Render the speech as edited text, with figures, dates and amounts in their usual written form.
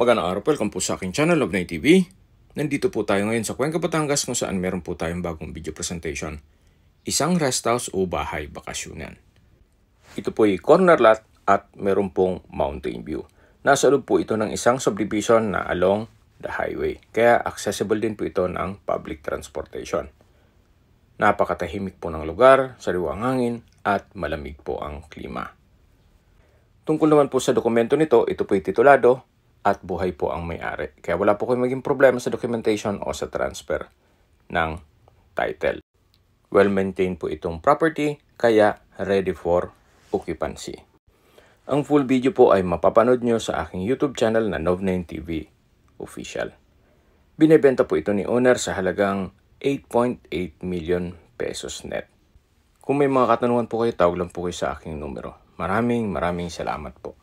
Magandang araw po, welcome po sa aking channel, Love9 TV. Nandito po tayo ngayon sa Cuenca, Batangas kung saan meron po tayong bagong video presentation. Isang rest house o bahay bakasyonan. Ito po ay corner lot at meron pong mountain view. Nasa loob po ito ng isang subdivision na along the highway. Kaya accessible din po ito ng public transportation. Napakatahimik po ng lugar, sariwang hangin at malamig po ang klima. Tungkol naman po sa dokumento nito, ito po ay titulado at buhay po ang may-ari. Kaya wala po kayong maging problema sa documentation o sa transfer ng title. Well-maintained po itong property, kaya ready for occupancy. Ang full video po ay mapapanood nyo sa aking YouTube channel na Love9 TV Official. Binebenta po ito ni owner sa halagang 8.8 million pesos net. Kung may mga katanungan po kayo, tawag lang po kayo sa aking numero. Maraming salamat po.